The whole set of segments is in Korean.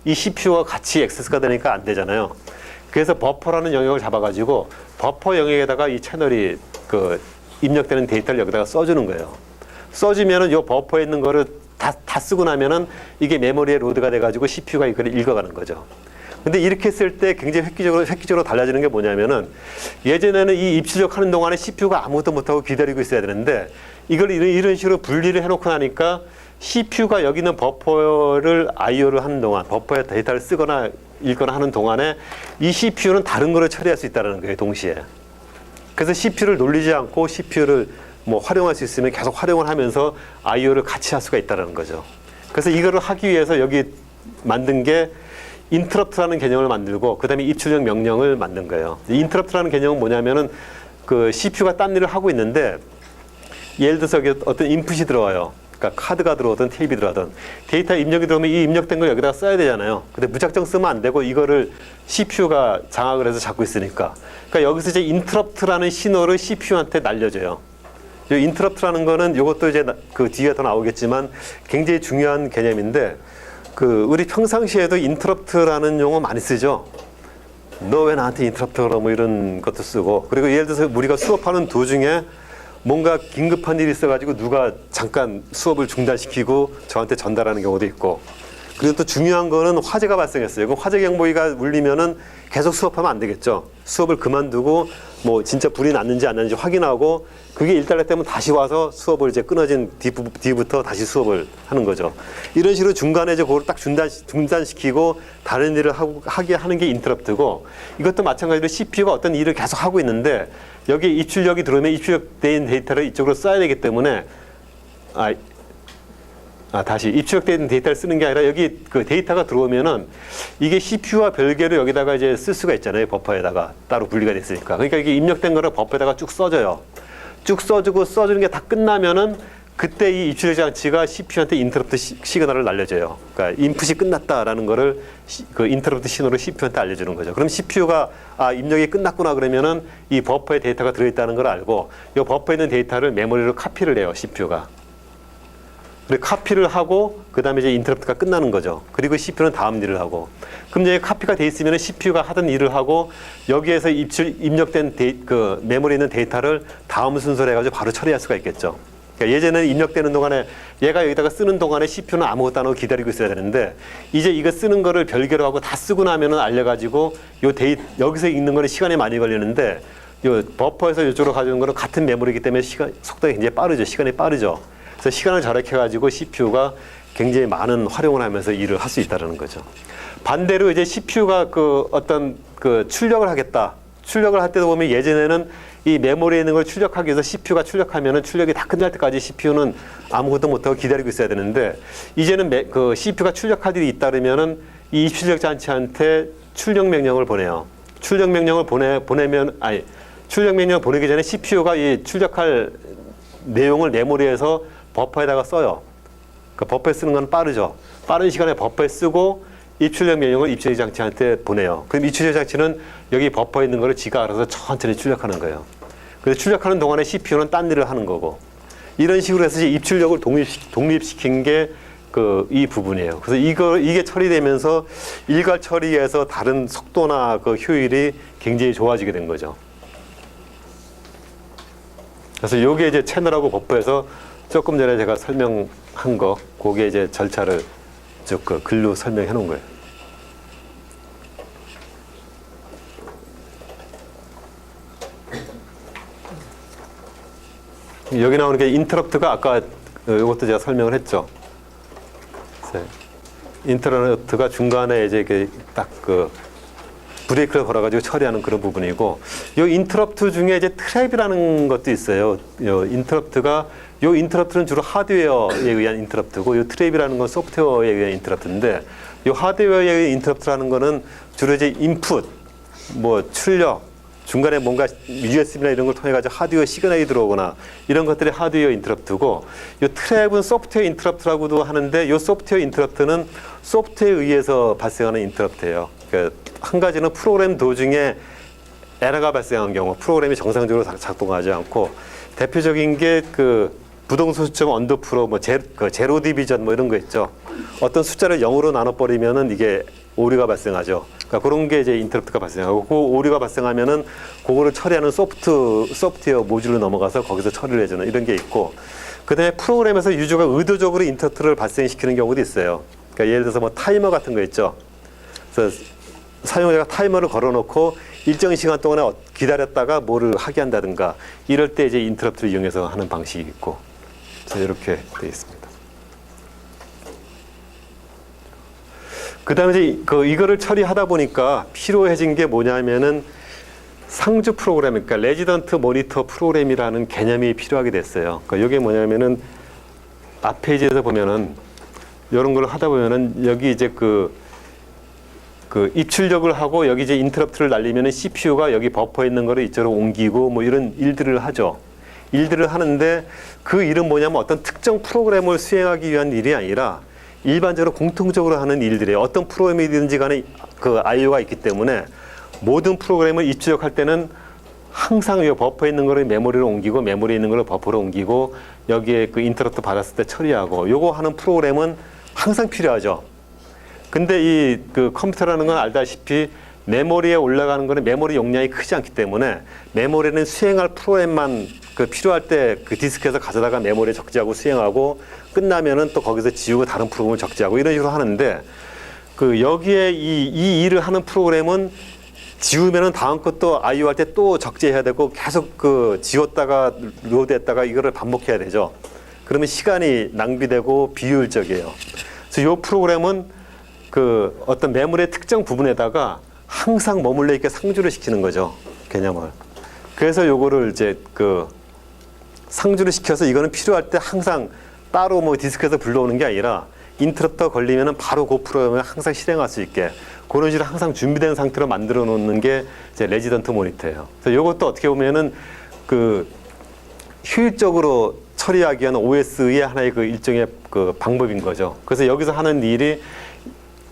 이 CPU가 같이 액세스가 되니까 안 되잖아요. 그래서 버퍼라는 영역을 잡아가지고 버퍼 영역에다가 이 채널이 그 입력되는 데이터를 여기다가 써주는 거예요. 써주면은 요 버퍼에 있는 거를 다 쓰고 나면은 이게 메모리에 로드가 돼가지고 CPU가 이걸 읽어가는 거죠. 근데 이렇게 쓸 때 굉장히 획기적으로 달라지는 게 뭐냐면은 예전에는 이 입출력 하는 동안에 CPU가 아무것도 못하고 기다리고 있어야 되는데 이걸 이런 식으로 분리를 해놓고 나니까 CPU가 여기 있는 버퍼를 IO를 하는 동안, 버퍼에 데이터를 쓰거나 읽거나 하는 동안에 이 CPU는 다른 거를 처리할 수 있다는 거예요, 동시에. 그래서 CPU를 놀리지 않고 CPU를 뭐 활용할 수 있으면 계속 활용을 하면서 IO를 같이 할 수가 있다는 거죠. 그래서 이거를 하기 위해서 여기 만든 게 인터럽트라는 개념을 만들고 그다음에 입출력 명령을 만든 거예요. 인터럽트라는 개념은 뭐냐면은 그 CPU가 딴 일을 하고 있는데 예를 들어서 어떤 인풋이 들어와요. 그러니까 카드가 들어오든 테이프가 들어오든 데이터 입력이 들어오면 이 입력된 걸 여기다가 써야 되잖아요. 근데 무작정 쓰면 안 되고 이거를 CPU가 장악을 해서 잡고 있으니까. 그러니까 여기서 이제 인터럽트라는 신호를 CPU한테 날려줘요. 이 인터럽트라는 거는 이것도 이제 그 뒤에 더 나오겠지만 굉장히 중요한 개념인데 그 우리 평상시에도 인터럽트라는 용어 많이 쓰죠. 너 왜 나한테 인터럽트 그러 뭐 이런 것도 쓰고 그리고 예를 들어서 우리가 수업하는 도중에 뭔가 긴급한 일이 있어가지고 누가 잠깐 수업을 중단시키고 저한테 전달하는 경우도 있고 그리고 또 중요한 거는 화재가 발생했어요. 그럼 화재 경보기가 울리면은 계속 수업하면 안 되겠죠. 수업을 그만두고 뭐 진짜 불이 났는지 안 났는지 확인하고 그게 일단락되면 다시 와서 수업을 이제 끊어진 뒤부터 다시 수업을 하는 거죠. 이런 식으로 중간에 이제 그걸 딱 중단시키고 다른 일을 하게 하는 게 인터럽트고 이것도 마찬가지로 CPU가 어떤 일을 계속 하고 있는데 여기 입출력이 들어오면 입출력된 데이터를 이쪽으로 써야 되기 때문에 다시 입출력된 데이터를 쓰는 게 아니라 여기 그 데이터가 들어오면은 이게 CPU와 별개로 여기다가 이제 쓸 수가 있잖아요. 버퍼에다가 따로 분리가 됐으니까. 그러니까 이게 입력된 거를 버퍼에다가 쭉 써줘요. 쭉 써주고 써주는 게 다 끝나면은 그때 이 입출력 장치가 CPU한테 인터럽트 시그널을 날려줘요. 그러니까 인풋이 끝났다라는 거를 그 인터럽트 신호를 CPU한테 알려주는 거죠. 그럼 CPU가 입력이 끝났구나 그러면은 이 버퍼에 데이터가 들어있다는 걸 알고 이 버퍼에 있는 데이터를 메모리로 카피를 해요. CPU가. 그리고 카피를 하고 그 다음에 이제 인터럽트가 끝나는 거죠. 그리고 CPU는 다음 일을 하고. 그럼 이제 카피가 돼 있으면 CPU가 하던 일을 하고 여기에서 입력된 그 메모리에 있는 데이터를 다음 순서로 해가지고 바로 처리할 수가 있겠죠. 그러니까 예전에는 입력되는 동안에 얘가 여기다가 쓰는 동안에 CPU는 아무것도 안 하고 기다리고 있어야 되는데 이제 이거 쓰는 거를 별개로 하고 다 쓰고 나면은 알려가지고 여기서 읽는 거는 시간이 많이 걸리는데 요 버퍼에서 이쪽으로 가져오는 거는 같은 메모리이기 때문에 속도가 굉장히 빠르죠. 시간이 빠르죠. 그래서 시간을 절약해가지고 CPU가 굉장히 많은 활용을 하면서 일을 할 수 있다는 거죠. 반대로 이제 CPU가 그 어떤 그 출력을 하겠다. 출력을 할 때도 보면 예전에는 이 메모리에 있는 걸 출력하기 위해서 CPU가 출력하면은 출력이 다 끝날 때까지 CPU는 아무것도 못하고 기다리고 있어야 되는데 이제는 그 CPU가 출력할 일이 있다 그러면은 이 입출력 장치한테 출력 명령을 보내요. 출력 명령을 출력 명령을 보내기 전에 CPU가 이 출력할 내용을 메모리에서 버퍼에다가 써요. 그 버퍼에 쓰는 건 빠르죠. 빠른 시간에 버퍼에 쓰고 입출력 명령을 입출력 장치한테 보내요. 그럼 입출력 장치는 여기 버퍼에 있는 거를 지가 알아서 천천히 출력하는 거예요. 그래서 출력하는 동안에 CPU는 딴 일을 하는 거고 이런 식으로 해서 이제 입출력을 독립시킨 게 이 부분이에요. 그래서 이게 처리되면서 일괄 처리에서 다른 속도나 그 효율이 굉장히 좋아지게 된 거죠. 그래서 이게 이제 채널하고 버퍼에서 조금 전에 제가 설명한 거, 그게 이제 절차를 쭉 그 글로 설명해 놓은 거예요. 여기 나오는 게 인터럽트가 아까 이것도 제가 설명을 했죠. 인터럽트가 중간에 이제 딱 브레이크를 걸어가지고 처리하는 그런 부분이고, 이 인터럽트 중에 이제 트랩이라는 것도 있어요. 이 인터럽트는 주로 하드웨어에 의한 인터럽트고, 이 트랩이라는 건 소프트웨어에 의한 인터럽트인데, 이 하드웨어에 의한 인터럽트라는 거는 주로 이제 인풋, 뭐 출력, 중간에 뭔가 USB나 이런 걸 통해 가지고 하드웨어 시그널이 들어오거나 이런 것들이 하드웨어 인터럽트고, 이 트랩은 소프트웨어 인터럽트라고도 하는데, 이 소프트웨어 인터럽트는 소프트웨어에 의해서 발생하는 인터럽트예요. 그러니까 한 가지는 프로그램 도중에 에러가 발생한 경우, 프로그램이 정상적으로 작동하지 않고, 대표적인 게 부동소 수점 언더프로 뭐 제로 디비전 뭐 이런 거 있죠. 어떤 숫자를 0으로 나눠버리면은 이게 오류가 발생하죠. 그러니까 그런 게 이제 인터럽트가 발생하고 그 오류가 발생하면은 그거를 처리하는 소프트웨어 모듈로 넘어가서 거기서 처리를 해주는 이런 게 있고, 그다음에 프로그램에서 유저가 의도적으로 인터럽트를 발생시키는 경우도 있어요. 그러니까 예를 들어서 뭐 타이머 같은 거 있죠. 그래서 사용자가 타이머를 걸어놓고 일정 시간 동안에 기다렸다가 뭐를 하게 한다든가 이럴 때 이제 인터럽트를 이용해서 하는 방식이 있고, 그래서 이렇게 되어 있습니다. 그 다음에 이제 이거를 처리하다 보니까 필요해진 게 뭐냐면은 상주 프로그램, 그러니까 레지던트 모니터 프로그램이라는 개념이 필요하게 됐어요. 그러니까 이게 뭐냐면은 앞 페이지에서 보면은 이런 걸 하다 보면은 여기 이제 그 입출력을 하고 여기 이제 인터럽트를 날리면은 CPU가 여기 버퍼에 있는 거를 이쪽으로 옮기고 뭐 이런 일들을 하죠. 일들을 하는데 그 일은 뭐냐면 어떤 특정 프로그램을 수행하기 위한 일이 아니라 일반적으로 공통적으로 하는 일들이에요. 어떤 프로그램이든지 간에 그 IO가 있기 때문에 모든 프로그램을 입출력할 때는 항상 이 버퍼에 있는 거를 메모리로 옮기고 메모리에 있는 거를 버퍼로 옮기고 여기에 그 인터럽트 받았을 때 처리하고 요거 하는 프로그램은 항상 필요하죠. 근데 이 그 컴퓨터라는 건 알다시피 메모리에 올라가는 거는 메모리 용량이 크지 않기 때문에 메모리는 수행할 프로그램만 그 필요할 때 그 디스크에서 가져다가 메모리에 적재하고 수행하고 끝나면은 또 거기서 지우고 다른 프로그램을 적재하고 이런 식으로 하는데 그 여기에 이 일을 하는 프로그램은 지우면은 다음 것도 IO 할 때 또 적재해야 되고 계속 그 지웠다가 로드했다가 이거를 반복해야 되죠. 그러면 시간이 낭비되고 비효율적이에요. 그래서 이 프로그램은 그 어떤 메모리의 특정 부분에다가 항상 머물러 있게 상주를 시키는 거죠. 개념을. 그래서 요거를 이제 그 상주를 시켜서 이거는 필요할 때 항상 따로 뭐 디스크에서 불러오는 게 아니라 인터럽터 걸리면은 바로 그 프로그램을 항상 실행할 수 있게 그런 식으로 항상 준비된 상태로 만들어 놓는 게 이제 레지던트 모니터예요. 그래서 요것도 어떻게 보면은 그 효율적으로 처리하기 위한 OS의 하나의 그 일종의 그 방법인 거죠. 그래서 여기서 하는 일이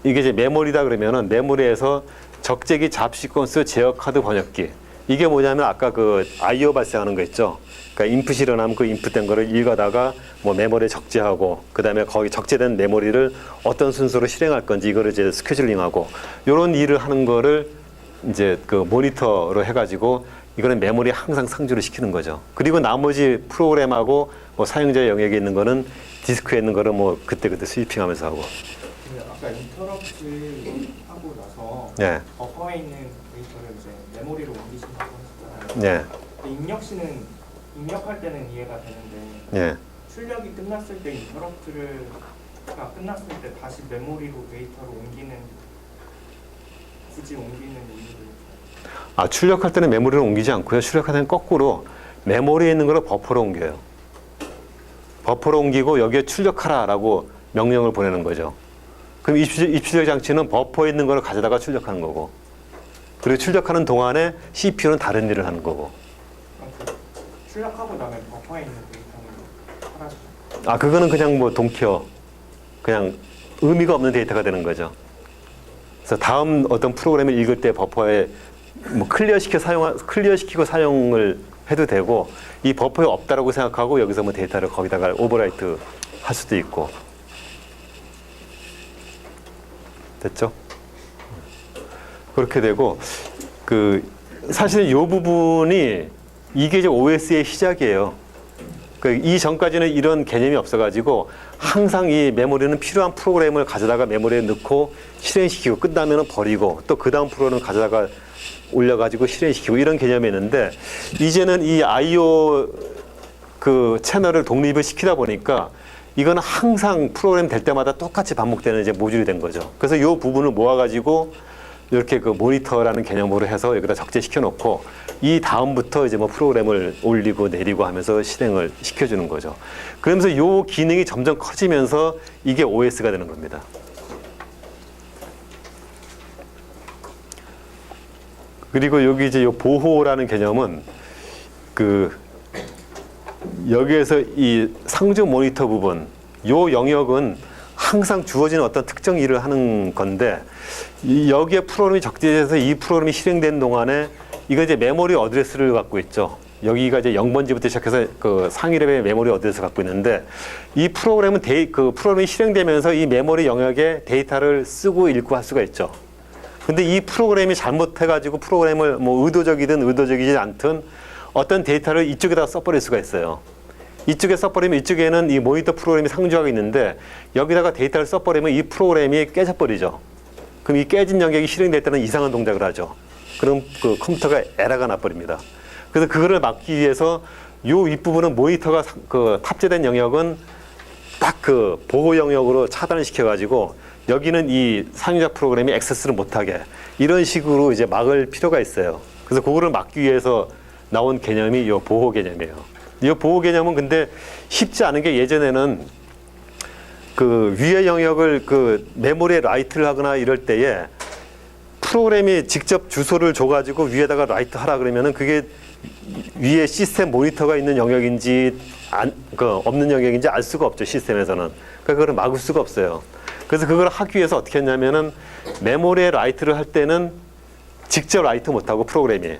이게 이제 메모리다 그러면은 메모리에서 적재기 잡 시퀀스 제어 카드 번역기. 이게 뭐냐면 아까 그 IO 발생하는 거 있죠. 그러니까 인풋이 일어나면 그 인풋된 거를 읽어다가 뭐 메모리에 적재하고 그다음에 거기 적재된 메모리를 어떤 순서로 실행할 건지 이거를 이제 스케줄링하고 요런 일을 하는 거를 이제 그 모니터로 해가지고 이거는 메모리에 항상 상주를 시키는 거죠. 그리고 나머지 프로그램하고 뭐 사용자 영역에 있는 거는 디스크에 있는 거를 뭐 그때그때 스위핑하면서 하고. 아까 인터럽트 하고 나서 네. 버퍼에 있는 데이터를 이제 메모리로 옮기신다고 하셨잖아요. 네. 근데 입력할 때는 이해가 되는데 네. 출력이 끝났을 때 인터럽트가 끝났을 때 다시 메모리로 데이터를 굳이 옮기는 이유를. 출력할 때는 메모리를 옮기지 않고요. 출력할 때는 거꾸로 메모리에 있는 걸 버퍼로 옮겨요. 버퍼로 옮기고 여기에 출력하라라고 명령을 보내는 거죠. 그럼 입출력 장치는 버퍼에 있는 걸 가져다가 출력하는 거고, 그리고 출력하는 동안에 CPU는 다른 일을 하는 거고. 출력하고 나면 버퍼에 있는 데이터는 사라져요? 그거는 그냥 뭐 동켜, 그냥 의미가 없는 데이터가 되는 거죠. 그래서 다음 어떤 프로그램을 읽을 때 버퍼에 뭐 클리어시키고 사용을 해도 되고, 이 버퍼에 없다라고 생각하고 여기서 뭐 데이터를 거기다가 오버라이트 할 수도 있고. 됐죠? 그렇게 되고, 사실은 이 부분이 이게 이제 OS의 시작이에요. 이 전까지는 이런 개념이 없어가지고 항상 이 메모리는 필요한 프로그램을 가져다가 메모리에 넣고 실행시키고 끝나면 버리고 또 그 다음 프로그램을 가져다가 올려가지고 실행시키고 이런 개념이었는데, 이제는 이 IO 그 채널을 독립을 시키다 보니까 이거는 항상 프로그램 될 때마다 똑같이 반복되는 이제 모듈이 된 거죠. 그래서 이 부분을 모아가지고 이렇게 그 모니터라는 개념으로 해서 여기다 적재시켜 놓고 이 다음부터 이제 뭐 프로그램을 올리고 내리고 하면서 실행을 시켜주는 거죠. 그러면서 이 기능이 점점 커지면서 이게 OS가 되는 겁니다. 그리고 여기 이제 이 보호라는 개념은 여기에서 이 상주 모니터 부분, 요 영역은 항상 주어지는 어떤 특정 일을 하는 건데, 여기에 프로그램이 적재돼서 이 프로그램이 실행된 동안에 이거 이제 메모리 어드레스를 갖고 있죠. 여기가 이제 0번지부터 시작해서 그 상위 레벨의 메모리 어디에서 갖고 있는데 이 프로그램은 그 프로그램이 실행되면서 이 메모리 영역에 데이터를 쓰고 읽고 할 수가 있죠. 근데 이 프로그램이 잘못해가지고 프로그램을 뭐 의도적이든 의도적이지 않든 어떤 데이터를 이쪽에다 써버릴 수가 있어요. 이쪽에 써버리면 이쪽에는 이 모니터 프로그램이 상주하고 있는데 여기다가 데이터를 써버리면 이 프로그램이 깨져버리죠. 그럼 이 깨진 영역이 실행될 때는 이상한 동작을 하죠. 그럼 그 컴퓨터가 에러가 나버립니다. 그래서 그거를 막기 위해서 요 윗부분은 모니터가 그 탑재된 영역은 딱 그 보호 영역으로 차단을 시켜가지고 여기는 이 상위자 프로그램이 액세스를 못하게 이런 식으로 이제 막을 필요가 있어요. 그래서 그거를 막기 위해서 나온 개념이 이 보호 개념이에요. 이 보호 개념은 근데 쉽지 않은 게 예전에는 그 위의 영역을 그 메모리에 라이트를 하거나 이럴 때에 프로그램이 직접 주소를 줘가지고 위에다가 라이트 하라 그러면은 그게 위에 시스템 모니터가 있는 영역인지 없는 영역인지 알 수가 없죠, 시스템에서는. 그러니까 그걸 막을 수가 없어요. 그래서 그걸 하기 위해서 어떻게 했냐면은 메모리에 라이트를 할 때는 직접 라이트 못하고 프로그램이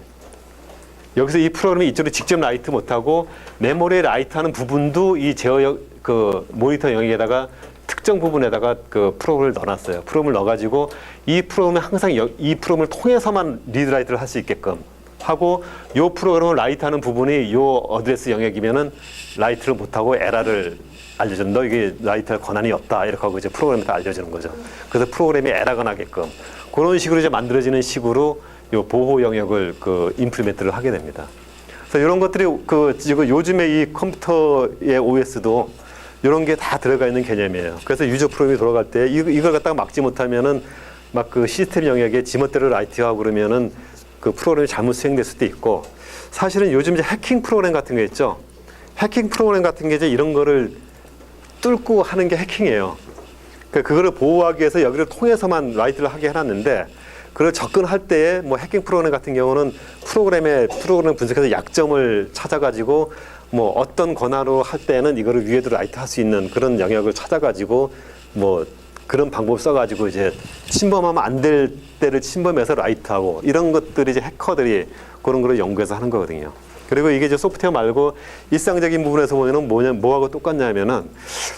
여기서 이 프로그램이 이쪽으로 직접 라이트 못하고 메모리에 라이트하는 부분도 이 제어 그 모니터 영역에다가 특정 부분에다가 그 프로그램을 넣어놨어요. 프로그램을 넣어가지고 이 프로그램은 항상 이 프로그램을 통해서만 리드라이트를 할 수 있게끔 하고 요 프로그램을 라이트하는 부분이 요 어드레스 영역이면은 라이트를 못하고 에러를 알려주는 너 이게 라이트할 권한이 없다 이렇게 하고 이제 프로그램에다 알려주는 거죠. 그래서 프로그램이 에러가 나게끔 그런 식으로 이제 만들어지는 식으로 요 보호 영역을 그 임플리멘트를 하게 됩니다. 그래서 이런 것들이 그 지금 요즘에 이 컴퓨터의 OS도 이런 게 다 들어가 있는 개념이에요. 그래서 유저 프로그램이 돌아갈 때 이걸 갖다가 막지 못하면은 막 그 시스템 영역에 지멋대로 라이트하고 그러면은 그 프로그램이 잘못 수행될 수도 있고 사실은 요즘 이제 해킹 프로그램 같은 게 있죠. 해킹 프로그램 같은 게 이제 이런 거를 뚫고 하는 게 해킹이에요. 그러니까 그거를 보호하기 위해서 여기를 통해서만 라이트를 하게 해놨는데 그걸 접근할 때에 뭐 해킹 프로그램 같은 경우는 프로그램 분석해서 약점을 찾아가지고 뭐 어떤 권한으로 할 때는 이거를 위에도 라이트 할 수 있는 그런 영역을 찾아가지고 뭐 그런 방법 써가지고 이제 침범하면 안 될 때를 침범해서 라이트하고 이런 것들이 이제 해커들이 그런 거를 연구해서 하는 거거든요. 그리고 이게 이제 소프트웨어 말고 일상적인 부분에서 보면은 뭐하고 똑같냐면은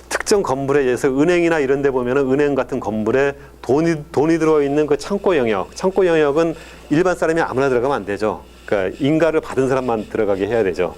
특정 건물에 의해서 은행이나 이런 데 보면은 은행 같은 건물에 돈이 들어있는 그 창고 영역은 일반 사람이 아무나 들어가면 안 되죠. 그러니까 인가를 받은 사람만 들어가게 해야 되죠.